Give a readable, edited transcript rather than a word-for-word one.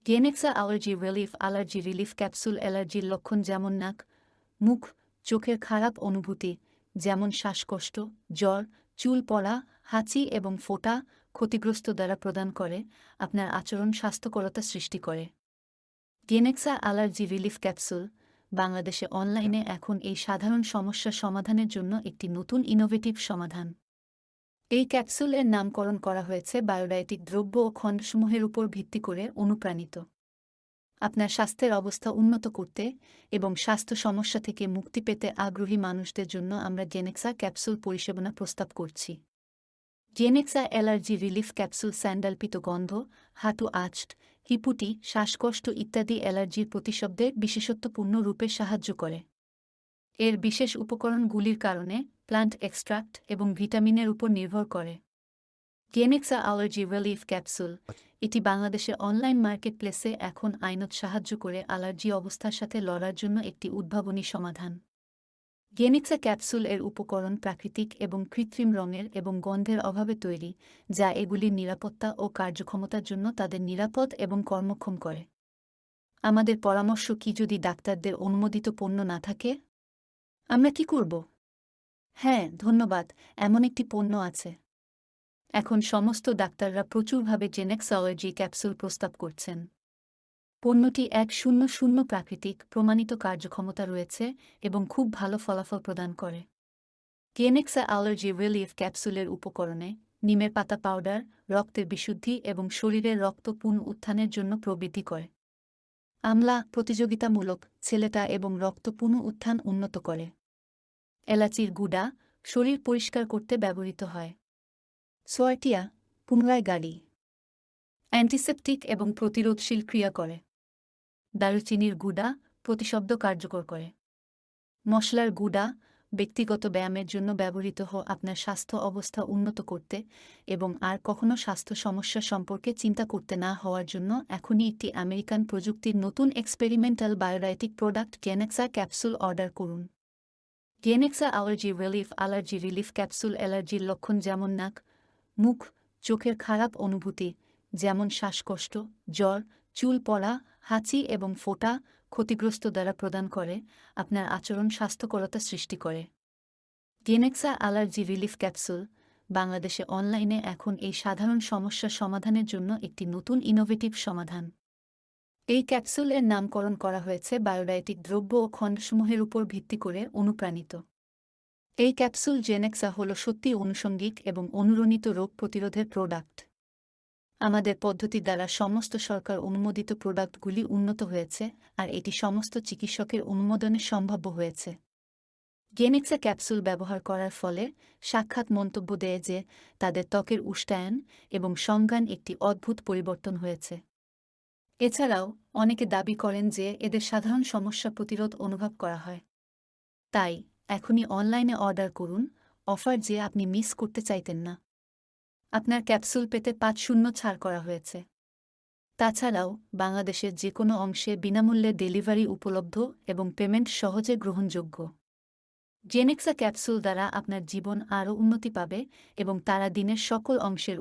গেনেক্সা allergy relief capsule অ্যালার্জির লক্ষণ যেমন নাক, মুখ, চোখের খারাপ অনুভূতি যেমন শ্বাসকষ্ট, জ্বর, চুল পড়া, হাঁচি এবং ফোঁটা ক্ষতিগ্রস্ত দ্বারা প্রদান করে, আপনার আচরণ স্বাস্থ্যকরতা সৃষ্টি করে। গেনেক্সা অ্যালার্জি রিলিফ ক্যাপসুল বাংলাদেশে অনলাইনে এখন এই সাধারণ সমস্যা সমাধানের জন্য একটি নতুন ইনোভেটিভ সমাধান। এই ক্যাপসুলের নামকরণ করা হয়েছে বায়োডায়েটিক দ্রব্য ও খণ্ডসমূহের উপর ভিত্তি করে অনুপ্রাণিত। আপনার স্বাস্থ্যের অবস্থা উন্নত করতে এবং স্বাস্থ্য সমস্যা থেকে মুক্তি পেতে আগ্রহী মানুষদের জন্য আমরা গেনেক্সা ক্যাপসুল পরিষেবা প্রস্তাব করছি। গেনেক্সা অ্যালার্জি রিলিফ ক্যাপসুল স্যান্ডালপিত গন্ধ, হাঁটু আঁচট, হিপুটি, শ্বাসকষ্ট ইত্যাদি অ্যালার্জির প্রতিশব্দে বিশেষত্বপূর্ণ রূপে সাহায্য করে। এর বিশেষ উপকরণগুলির কারণে প্লান্ট এক্সট্রাক্ট এবং ভিটামিনের উপর নির্ভর করে। গেনেক্সা অ্যালার্জি রিলিফ ক্যাপসুল এটি বাংলাদেশের অনলাইন মার্কেটপ্লেসে এখন আইনত সাহায্য করে অ্যালার্জি অবস্থার সাথে লড়ার জন্য একটি উদ্ভাবনী সমাধান। গেনেক্সা ক্যাপসুল এর উপকরণ প্রাকৃতিক এবং কৃত্রিম রঙের এবং গন্ধের অভাবে তৈরি, যা এগুলির নিরাপত্তা ও কার্যক্ষমতার জন্য তাদের নিরাপদ এবং কর্মক্ষম করে। আমাদের পরামর্শ কি যদি ডাক্তারদের অনুমোদিত পণ্য না থাকে? আমরা কি করব? হ্যাঁ, ধন্যবাদ, এমন একটি পণ্য আছে। এখন সমস্ত ডাক্তাররা প্রচুরভাবে গেনেক্সা অ্যালার্জি ক্যাপসুল প্রস্তাব করছেন। পণ্যটি 100 প্রাকৃতিক প্রমাণিত কার্যক্ষমতা রয়েছে এবং খুব ভালো ফলাফল প্রদান করে। গেনেক্সা অ্যালার্জি রিলিফ ক্যাপসুলের উপকরণে নিমের পাতা পাউডার রক্তের বিশুদ্ধি এবং শরীরের রক্ত পুনরুত্থানের জন্য প্রবৃদ্ধি করে। আমলা প্রতিযোগিতামূলক ছেলেটা এবং রক্ত পুনরুত্থান উন্নত করে। এলাচির গুঁড়া শরীর পরিষ্কার করতে ব্যবহৃত হয়। সোয়াটিয়া পুনরায় গাড়ি অ্যান্টিসেপটিক এবং প্রতিরোধশীল ক্রিয়া করে। দারুচিনির গুঁড়া প্রতিশব্দ কার্যকর করে। মশলার গুঁড়া ব্যক্তিগত ব্যায়ামের জন্য ব্যবহৃত আপনার স্বাস্থ্য অবস্থা উন্নত করতে এবং আর কখনো স্বাস্থ্য সমস্যা সম্পর্কে চিন্তা করতে না হওয়ার জন্য এখনই একটি আমেরিকান প্রযুক্তির নতুন এক্সপেরিমেন্টাল বায়োডায়েটিক প্রোডাক্ট গেনেক্সা ক্যাপসুল অর্ডার করুন। গেনেক্সা অ্যালার্জি রিলিফ ক্যাপসুল অ্যালার্জির লক্ষণ যেমন নাক, মুখ, চোখের খারাপ অনুভূতি যেমন শ্বাসকষ্ট, জ্বর, চুল পড়া, হাঁচি এবং ফোঁটা ক্ষতিগ্রস্ত দ্বারা প্রদান করে, আপনার আচরণ স্বাস্থ্যকরতা সৃষ্টি করে। গেনেক্সা অ্যালার্জি রিলিফ ক্যাপসুল বাংলাদেশে অনলাইনে এখন এই সাধারণ সমস্যা সমাধানের জন্য একটি নতুন ইনোভেটিভ সমাধান। এই ক্যাপসুলের নামকরণ করা হয়েছে বায়োডায়েটিক দ্রব্য ও খণ্ডসমূহের উপর ভিত্তি করে অনুপ্রাণিত। এই ক্যাপসুল গেনেক্সা হল সত্যি আনুষঙ্গিক এবং অনুরণিত রোগ প্রতিরোধের প্রোডাক্ট। আমাদের পদ্ধতি দ্বারা সমস্ত সরকার অনুমোদিত প্রোডাক্টগুলি উন্নত হয়েছে আর এটি সমস্ত চিকিৎসকের অনুমোদনে সম্ভাব্য হয়েছে। গেনেক্সা ক্যাপসুল ব্যবহার করার ফলে সাক্ষাৎ মন্তব্য দেয় যে তাদের ত্বকের উষ্ণায়ন এবং সংজ্ঞান একটি অদ্ভুত পরিবর্তন হয়েছে। এছাড়াও অনেকে দাবি করেন যে এদের সাধারণ সমস্যা প্রতিরোধ অনুভব করা হয়। তাই এখনই অনলাইনে অর্ডার করুন, অফার যে আপনি মিস করতে চাইতেন না। আপনার ক্যাপসুল পেতে ৫-০ ছাড় করা হয়েছে। তাছাড়াও বাংলাদেশের যে কোনো অংশে বিনামূল্যে ডেলিভারি উপলব্ধ এবং পেমেন্ট সহজে গ্রহণযোগ্য। গেনেক্সা ক্যাপসুল দ্বারা আপনার জীবন আরও উন্নতি পাবে এবং তারা দিনের সকল অংশের